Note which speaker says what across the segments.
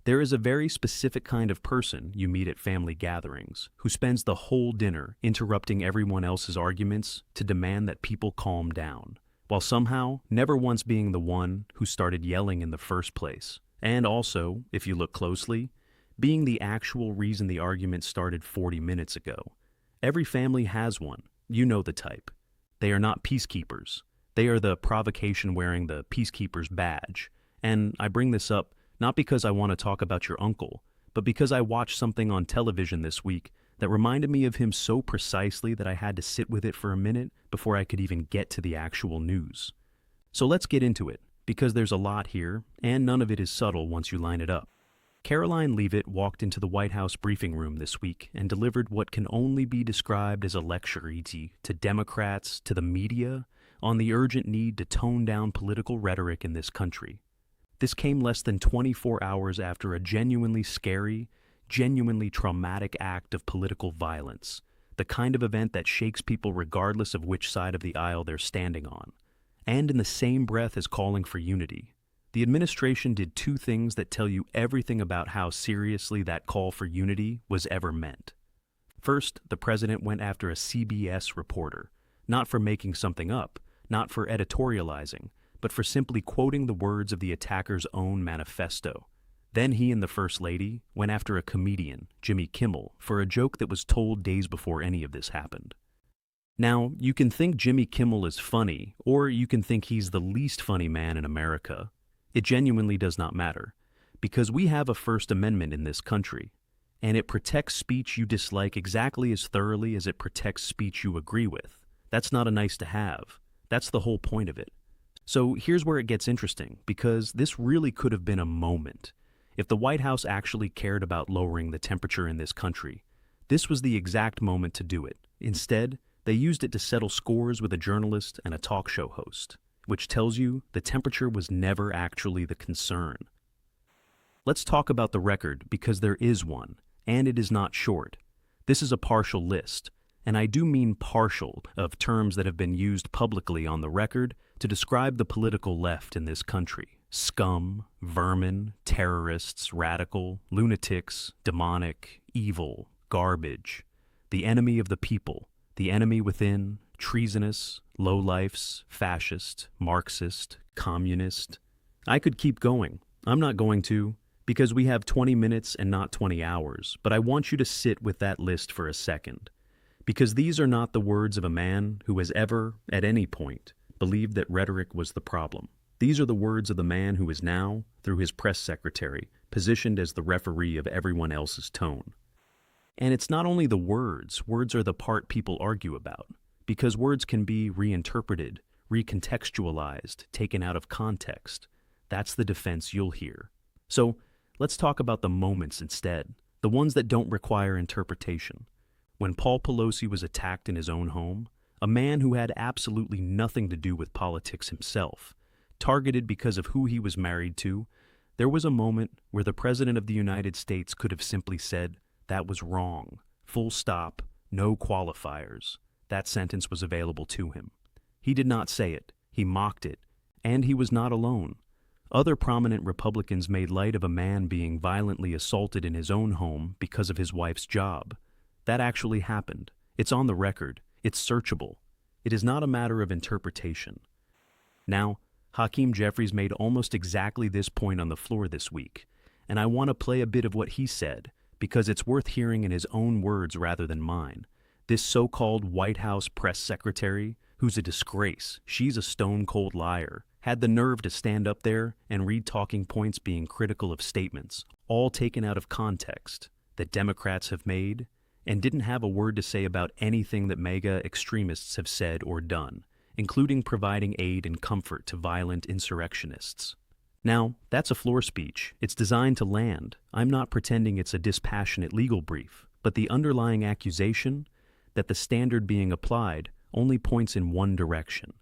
Speaker 1: There is a very specific kind of person you meet at family gatherings who spends the whole dinner interrupting everyone else's arguments to demand that people calm down, while somehow never once being the one who started yelling in the first place. And also, if you look closely, being the actual reason the argument started 40 minutes ago. Every family has one. You know the type. They are not peacekeepers. They are the provocation wearing the peacekeeper's badge. And I bring this up not because I want to talk about your uncle, but because I watched something on television this week that reminded me of him so precisely that I had to sit with it for a minute before I could even get to the actual news. So let's get into it, because there's a lot here, and none of it is subtle once you line it up. Caroline Leavitt walked into the White House briefing room this week and delivered what can only be described as a lecture to Democrats, to the media, on the urgent need to tone down political rhetoric in this country. This came less than 24 hours after a genuinely scary, genuinely traumatic act of political violence, the kind of event that shakes people regardless of which side of the aisle they're standing on. And in the same breath as calling for unity, the administration did two things that tell you everything about how seriously that call for unity was ever meant. First, the president went after a CBS reporter, not for making something up, not for editorializing, but for simply quoting the words of the attacker's own manifesto. Then he and the First Lady went after a comedian, Jimmy Kimmel, for a joke that was told days before any of this happened. Now, you can think Jimmy Kimmel is funny, or you can think he's the least funny man in America. It genuinely does not matter, because we have a First Amendment in this country, and it protects speech you dislike exactly as thoroughly as it protects speech you agree with. That's not a nice to have. That's the whole point of it. So here's where it gets interesting, because this really could have been a moment. If the White House actually cared about lowering the temperature in this country, this was the exact moment to do it. Instead, they used it to settle scores with a journalist and a talk show host, which tells you the temperature was never actually the concern. Let's talk about the record, because there is one, and it is not short. This is a partial list, and I do mean partial, of terms that have been used publicly on the record to describe the political left in this country. Scum, vermin, terrorists, radical, lunatics, demonic, evil, garbage, the enemy of the people, the enemy within, treasonous, lowlifes, fascist, Marxist, communist. I could keep going. I'm not going to, because we have 20 minutes and not 20 hours, but I want you to sit with that list for a second. Because these are not the words of a man who has ever, at any point, believed that rhetoric was the problem. These are the words of the man who is now, through his press secretary, positioned as the referee of everyone else's tone. And it's not only the words are the part people argue about, because words can be reinterpreted, recontextualized, taken out of context. That's the defense you'll hear. So let's talk about the moments instead, the ones that don't require interpretation. When Paul Pelosi was attacked in his own home, a man who had absolutely nothing to do with politics himself, targeted because of who he was married to, there was a moment where the President of the United States could have simply said, "That was wrong. Full stop. No qualifiers." That sentence was available to him. He did not say it. He mocked it. And he was not alone. Other prominent Republicans made light of a man being violently assaulted in his own home because of his wife's job. That actually happened. It's on the record. It's searchable. It is not a matter of interpretation. Now, Hakeem Jeffries made almost exactly this point on the floor this week, and I want to play a bit of what he said, because it's worth hearing in his own words rather than mine. This so-called White House press secretary, who's a disgrace, she's a stone-cold liar, had the nerve to stand up there and read talking points being critical of statements, all taken out of context, that Democrats have made, and didn't have a word to say about anything that MAGA extremists have said or done, including providing aid and comfort to violent insurrectionists. Now, that's a floor speech. It's designed to land. I'm not pretending it's a dispassionate legal brief, but the underlying accusation that the standard being applied only points in one direction.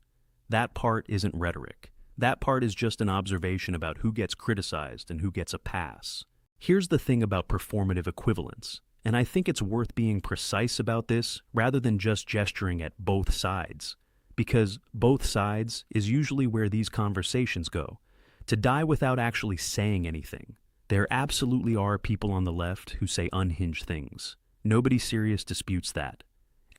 Speaker 1: That part isn't rhetoric. That part is just an observation about who gets criticized and who gets a pass. Here's the thing about performative equivalence, and I think it's worth being precise about this rather than just gesturing at both sides, because both sides is usually where these conversations go. To die without actually saying anything. There absolutely are people on the left who say unhinged things. Nobody serious disputes that.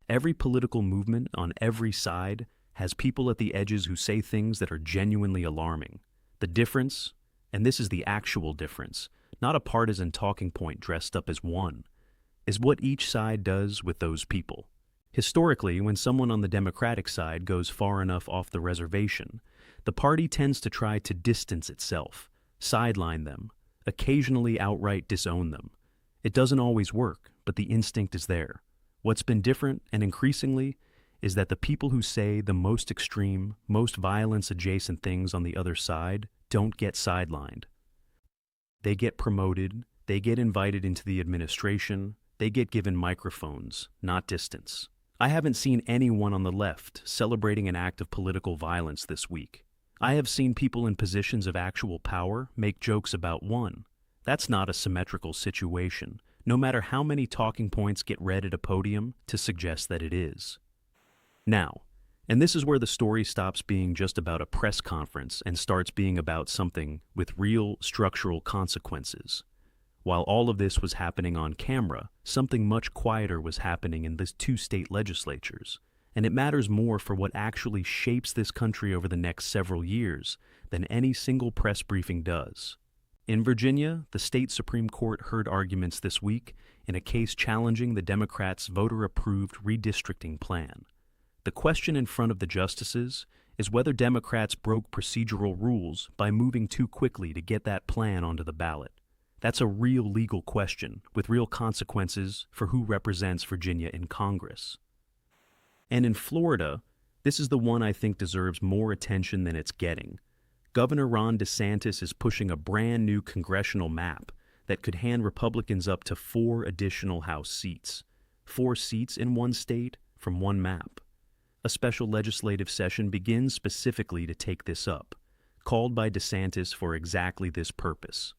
Speaker 1: Every political movement on every side has people at the edges who say things that are genuinely alarming. The difference, and this is the actual difference, not a partisan talking point dressed up as one, is what each side does with those people. Historically, when someone on the Democratic side goes far enough off the reservation, the party tends to try to distance itself, sideline them, occasionally outright disown them. It doesn't always work, but the instinct is there. What's been different, and increasingly, is that the people who say the most extreme, most violence-adjacent things on the other side don't get sidelined. They get promoted, they get invited into the administration, they get given microphones, not distance. I haven't seen anyone on the left celebrating an act of political violence this week. I have seen people in positions of actual power make jokes about one. That's not a symmetrical situation, no matter how many talking points get read at a podium to suggest that it is. Now, and this is where the story stops being just about a press conference and starts being about something with real structural consequences. While all of this was happening on camera, something much quieter was happening in the two state legislatures, and it matters more for what actually shapes this country over the next several years than any single press briefing does. In Virginia, the state Supreme Court heard arguments this week in a case challenging the Democrats' voter-approved redistricting plan. The question in front of the justices is whether Democrats broke procedural rules by moving too quickly to get that plan onto the ballot. That's a real legal question with real consequences for who represents Virginia in Congress. And in Florida, this is the one I think deserves more attention than it's getting. Governor Ron DeSantis is pushing a brand new congressional map that could hand Republicans up to 4 additional House seats. 4 seats in one state from one map. A special legislative session begins specifically to take this up, called by DeSantis for exactly this purpose.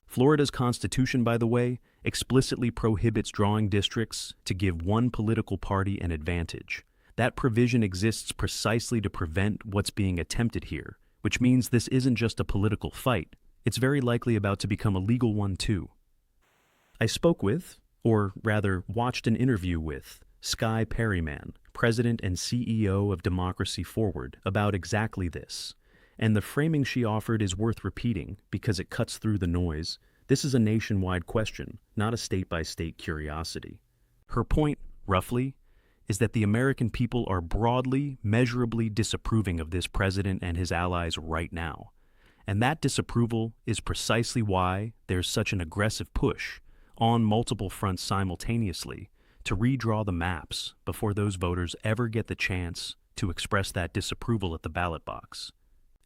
Speaker 1: Florida's constitution, by the way, explicitly prohibits drawing districts to give one political party an advantage. That provision exists precisely to prevent what's being attempted here, which means this isn't just a political fight. It's very likely about to become a legal one too. I spoke with, or rather watched an interview with, Skye Perryman, President and CEO of Democracy Forward, about exactly this. And the framing she offered is worth repeating because it cuts through the noise. This is a nationwide question, not a state-by-state curiosity. Her point, roughly, is that the American people are broadly, measurably disapproving of this president and his allies right now. And that disapproval is precisely why there's such an aggressive push, on multiple fronts simultaneously, to redraw the maps before those voters ever get the chance to express that disapproval at the ballot box.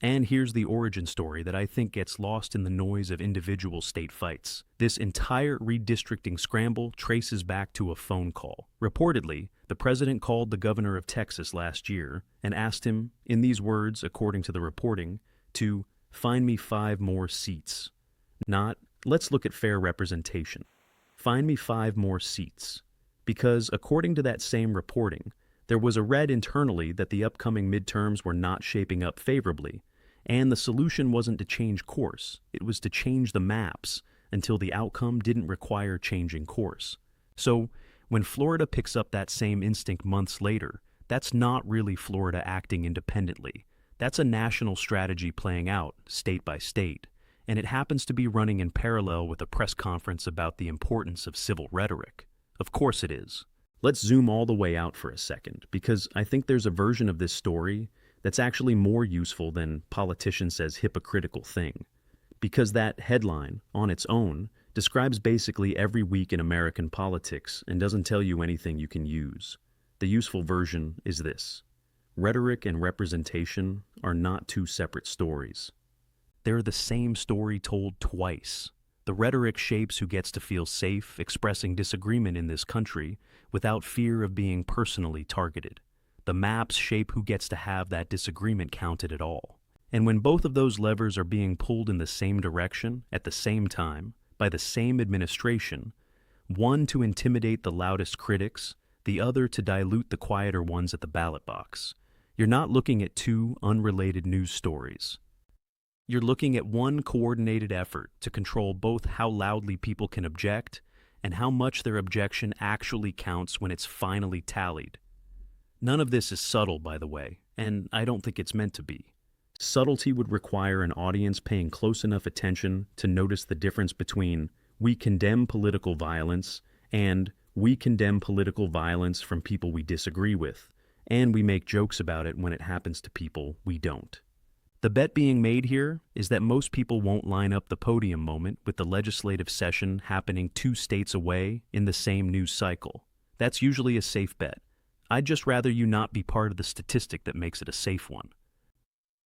Speaker 1: And here's the origin story that I think gets lost in the noise of individual state fights. This entire redistricting scramble traces back to a phone call. Reportedly, the president called the governor of Texas last year and asked him, in these words, according to the reporting, to find me 5 more seats. Not, let's look at fair representation. Find me 5 more seats. Because, according to that same reporting, there was a read internally that the upcoming midterms were not shaping up favorably, and the solution wasn't to change course, it was to change the maps until the outcome didn't require changing course. So, when Florida picks up that same instinct months later, that's not really Florida acting independently. That's a national strategy playing out, state by state, and it happens to be running in parallel with a press conference about the importance of civil rhetoric. Of course it is. Let's zoom all the way out for a second, because I think there's a version of this story that's actually more useful than politician says hypocritical thing. Because that headline, on its own, describes basically every week in American politics and doesn't tell you anything you can use. The useful version is this. Rhetoric and representation are not 2 separate stories. They're the same story told twice. The rhetoric shapes who gets to feel safe expressing disagreement in this country without fear of being personally targeted. The maps shape who gets to have that disagreement counted at all. And when both of those levers are being pulled in the same direction, at the same time, by the same administration, one to intimidate the loudest critics, the other to dilute the quieter ones at the ballot box, you're not looking at 2 unrelated news stories. You're looking at one coordinated effort to control both how loudly people can object and how much their objection actually counts when it's finally tallied. None of this is subtle, by the way, and I don't think it's meant to be. Subtlety would require an audience paying close enough attention to notice the difference between "we condemn political violence" and "we condemn political violence from people we disagree with, and we make jokes about it when it happens to people we don't." The bet being made here is that most people won't line up the podium moment with the legislative session happening 2 states away in the same news cycle. That's usually a safe bet. I'd just rather you not be part of the statistic that makes it a safe one.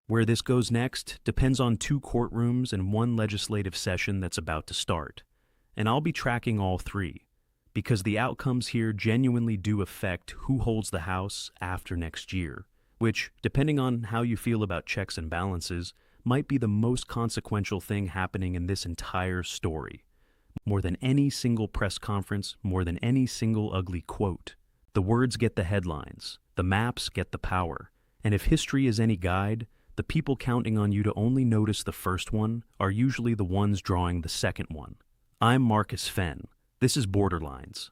Speaker 1: Where this goes next depends on 2 courtrooms and 1 legislative session that's about to start. And I'll be tracking all 3, because the outcomes here genuinely do affect who holds the House after next year, which, depending on how you feel about checks and balances, might be the most consequential thing happening in this entire story. More than any single press conference, more than any single ugly quote. The words get the headlines, the maps get the power, and if history is any guide, the people counting on you to only notice the first one are usually the ones drawing the second one. I'm Marcus Fenn. This is Borderlines.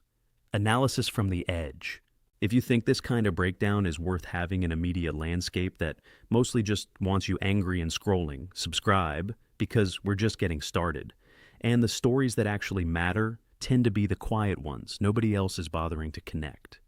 Speaker 1: Analysis from the edge. If you think this kind of breakdown is worth having in a media landscape that mostly just wants you angry and scrolling, subscribe, because we're just getting started. And the stories that actually matter tend to be the quiet ones nobody else is bothering to connect.